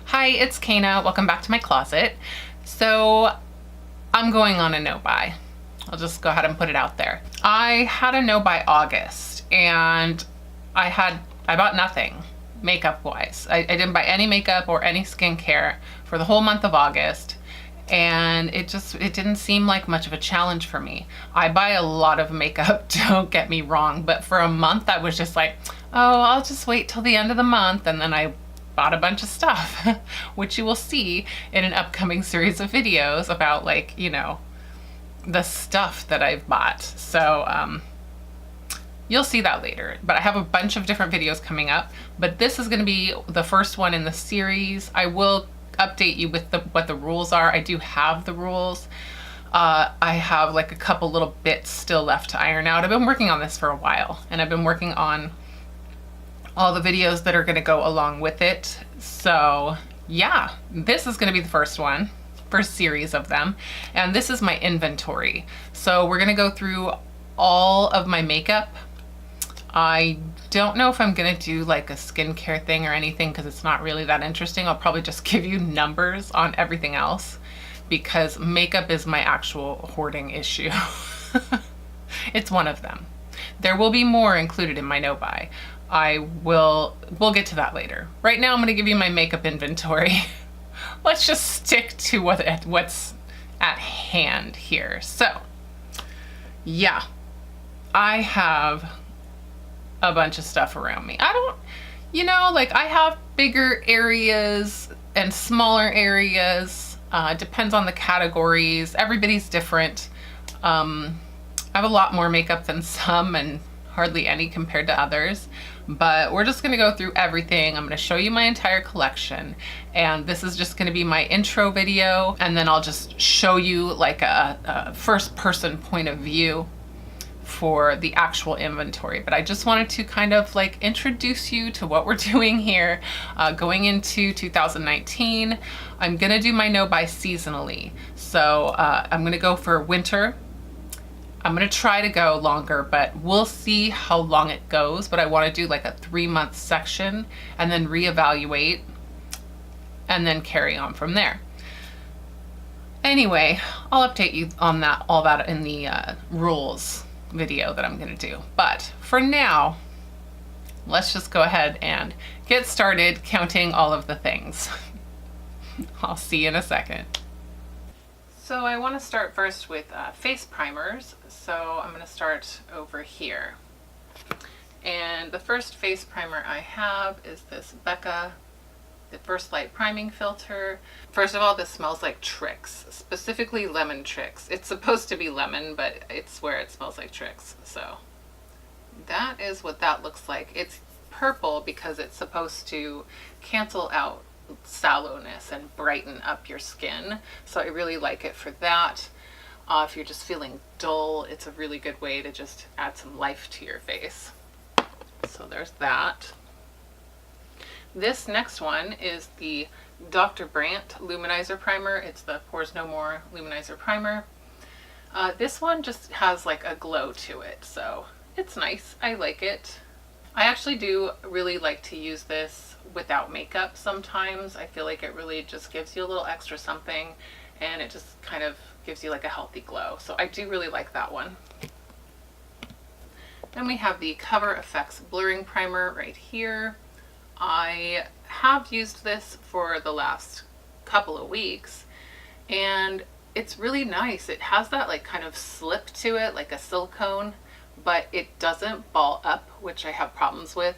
Hi, it's Kana. Welcome back to my closet. So I'm going on a no-buy. I'll just go ahead and put it out there. I had a no-buy August and I bought nothing makeup wise. I didn't buy any makeup or any skincare for the whole month of August. And it didn't seem like much of a challenge for me. I buy a lot of makeup, don't get me wrong, but for a month I was just like, oh, I'll just wait till the end of the month, and then I bought a bunch of stuff, which you will see in an upcoming series of videos about, like, you know, the stuff that I've bought. So you'll see that later, but I have a bunch of different videos coming up, but this is going to be the first one in the series. I will update you with what the rules are. I do have the rules. I have like a couple little bits still left to iron out. I've been working on this for a while, and I've been working on all the videos that are going to go along with it. So yeah, this is going to be the first one, first series of them, and this is my inventory. So we're going to go through all of my makeup. I don't know if I'm gonna do like a skincare thing or anything because it's not really that interesting. I'll probably just give you numbers on everything else because makeup is my actual hoarding issue. It's one of them. There will be more included in my no-buy. We'll get to that later. Right now I'm gonna give you my makeup inventory. Let's just stick to what's at hand here. So yeah, I have a bunch of stuff around me. You know, like I have bigger areas and smaller areas. Depends on the categories. Everybody's different. I have a lot more makeup than some and hardly any compared to others, but we're just gonna go through everything. I'm gonna show you my entire collection, and this is just gonna be my intro video, and then I'll just show you like a first person point of view for the actual inventory. But I just wanted to kind of like introduce you to what we're doing here going into 2019. I'm gonna do my no-buy seasonally. So I'm gonna go for winter. I'm gonna try to go longer, but we'll see how long it goes. But I want to do like a 3-month section and then reevaluate and then carry on from there. Anyway, I'll update you on that, all that in the rules video that I'm gonna do. But for now, let's just go ahead and get started counting all of the things. I'll see you in a second. So I want to start first with face primers. So I'm going to start over here. And the first face primer I have is this Becca, the First Light Priming Filter. First of all, this smells like Tricks, specifically lemon Tricks. It's supposed to be lemon, but it's where it smells like Tricks. So that is what that looks like. It's purple because it's supposed to cancel out sallowness and brighten up your skin. So I really like it for that. If you're just feeling dull, it's a really good way to just add some life to your face. So there's that. This next one is the Dr. Brandt Luminizer Primer. It's the Pores No More Luminizer Primer. This one just has like a glow to it, so it's nice. I like it. I actually do really like to use this without makeup sometimes. I feel like it really just gives you a little extra something, and it just kind of gives you like a healthy glow. So I do really like that one. Then we have the Cover FX Blurring Primer right here. I have used this for the last couple of weeks, and it's really nice. It has that like kind of slip to it, like a silicone, but it doesn't ball up, which I have problems with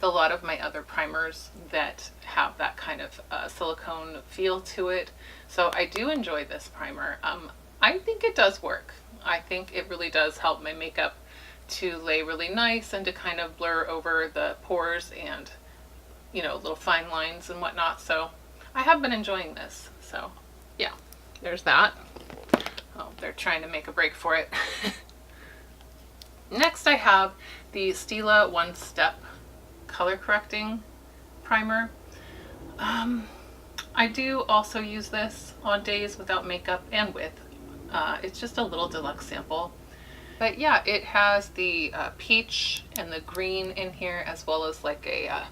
a lot of my other primers that have that kind of silicone feel to it. So I do enjoy this primer. I think it does work. I think it really does help my makeup to lay really nice and to kind of blur over the pores and, you know, little fine lines and whatnot. So I have been enjoying this. So yeah, there's that. Oh, they're trying to make a break for it. Next I have the Stila One Step Color Correcting Primer. I do also use this on days without makeup and with. It's just a little deluxe sample. But yeah, it has the peach and the green in here, as well as like a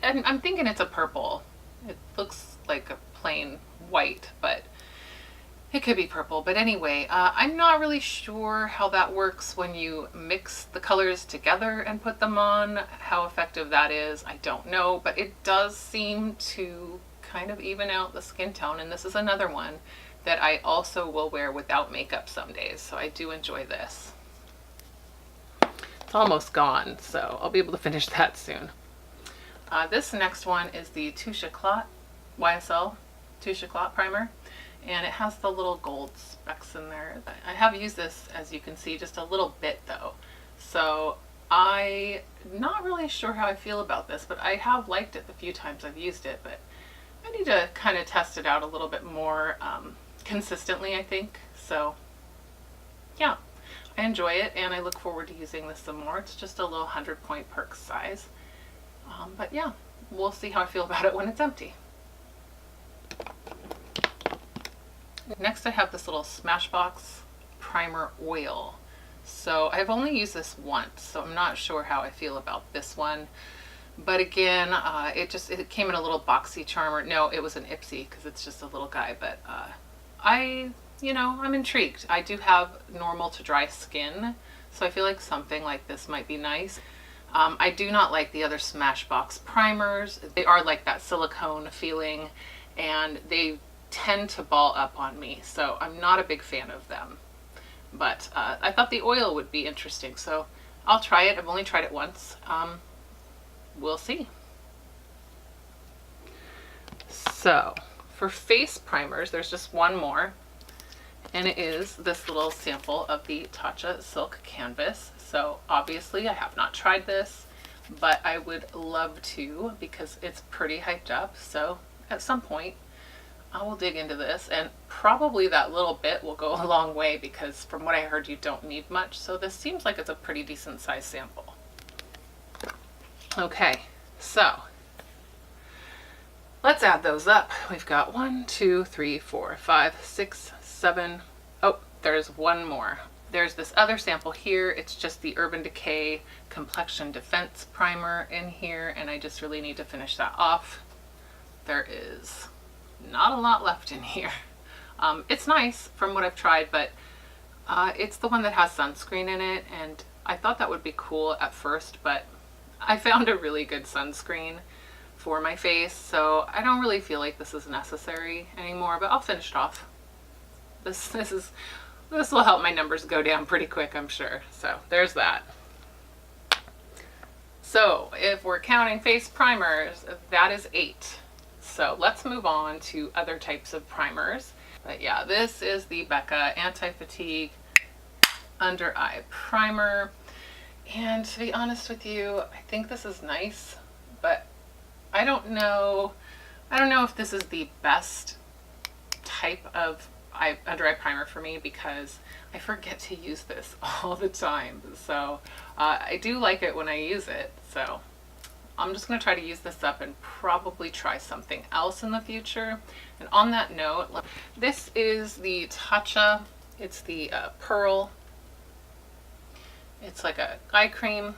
I'm thinking it's a purple. It looks like a plain white, but it could be purple. But anyway, I'm not really sure how that works when you mix the colors together and put them on. How effective that is, I don't know, but it does seem to kind of even out the skin tone. And this is another one that I also will wear without makeup some days. So I do enjoy this. It's almost gone, so I'll be able to finish that soon. This next one is the Touche Éclat YSL Touche Éclat primer, and it has the little gold specks in there. I have used this, as you can see, just a little bit though, so I'm not really sure how I feel about this, but I have liked it the few times I've used it, but I need to kind of test it out a little bit more consistently, I think. So yeah, I enjoy it and I look forward to using this some more. It's just a little 100-point perk size. But yeah, we'll see how I feel about it when it's empty. Next I have this little Smashbox Primer Oil. So I've only used this once, so I'm not sure how I feel about this one. But again, it came in a little boxy charmer. No, it was an Ipsy because it's just a little guy, but I'm intrigued. I do have normal to dry skin, so I feel like something like this might be nice. I do not like the other Smashbox primers. They are like that silicone feeling and they tend to ball up on me, so I'm not a big fan of them. But I thought the oil would be interesting, so I'll try it. I've only tried it once. We'll see. So for face primers, there's just one more, and it is this little sample of the Tatcha Silk Canvas. So obviously I have not tried this, but I would love to because it's pretty hyped up. So at some point I will dig into this, and probably that little bit will go a long way because from what I heard you don't need much. So this seems like it's a pretty decent size sample. Okay, so let's add those up. We've got 1, 2, 3, 4, 5, 6, 7. Oh, there's one more. There's this other sample here. It's just the Urban Decay Complexion Defense Primer in here, and I just really need to finish that off. There is not a lot left in here. It's nice from what I've tried, but it's the one that has sunscreen in it, and I thought that would be cool at first, but I found a really good sunscreen for my face, so I don't really feel like this is necessary anymore, but I'll finish it off. This will help my numbers go down pretty quick, I'm sure. So there's that. So if we're counting face primers, that is 8. So let's move on to other types of primers. But yeah, this is the Becca Anti-Fatigue Under Eye Primer. And to be honest with you, I think this is nice, but I don't know if this is the best type of under eye primer for me because I forget to use this all the time. So I do like it when I use it. So I'm just going to try to use this up and probably try something else in the future. And on that note, this is the Tatcha. It's the Pearl. It's like a eye cream.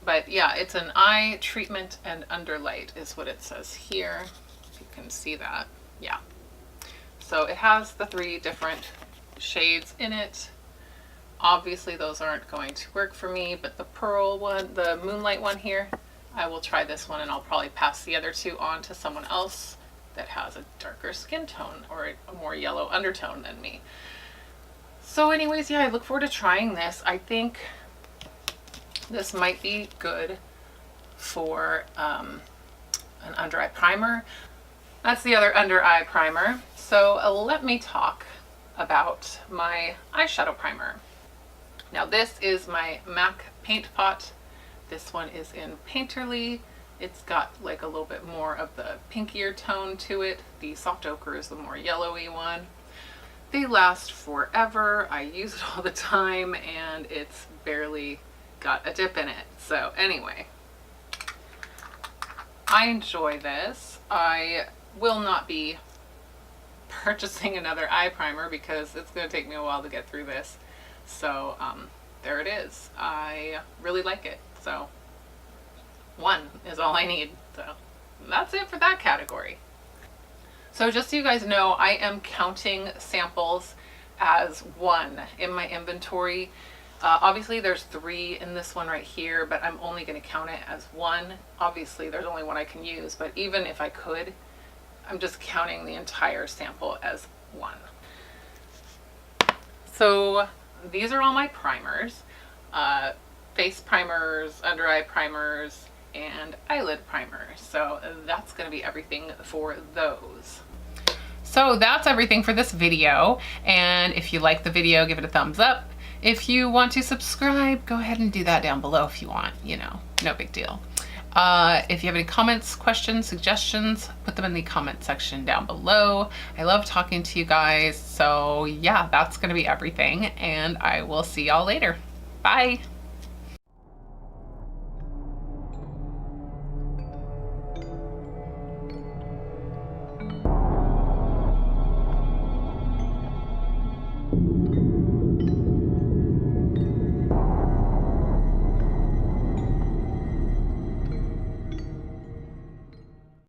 But yeah, it's an eye treatment and underlight is what it says here. If you can see that. Yeah. So it has the 3 different shades in it. Obviously those aren't going to work for me, but the Pearl one, the Moonlight one here, I will try this one and I'll probably pass the other 2 on to someone else that has a darker skin tone or a more yellow undertone than me. So anyways, yeah, I look forward to trying this. I think this might be good for an under eye primer. That's the other under eye primer. So let me talk about my eyeshadow primer. Now this is my MAC Paint Pot. This one is in Painterly. It's got like a little bit more of the pinkier tone to it. The Soft Ochre is the more yellowy one. They last forever. I use it all the time and it's barely got a dip in it. So anyway, I enjoy this. I will not be purchasing another eye primer because it's going to take me a while to get through this. So there it is. I really like it. So 1 is all I need. So that's it for that category. So just so you guys know, I am counting samples as 1 in my inventory. Obviously there's 3 in this one right here, but I'm only going to count it as 1. Obviously there's only 1 I can use, but even if I could, I'm just counting the entire sample as 1. So these are all my primers, face primers, under eye primers, and eyelid primers. So that's going to be everything for those. So that's everything for this video. And if you like the video, give it a thumbs up. If you want to subscribe, go ahead and do that down below if you want, you know, no big deal. If you have any comments, questions, suggestions, put them in the comment section down below. I love talking to you guys. So yeah, that's going to be everything. And I will see y'all later. Bye.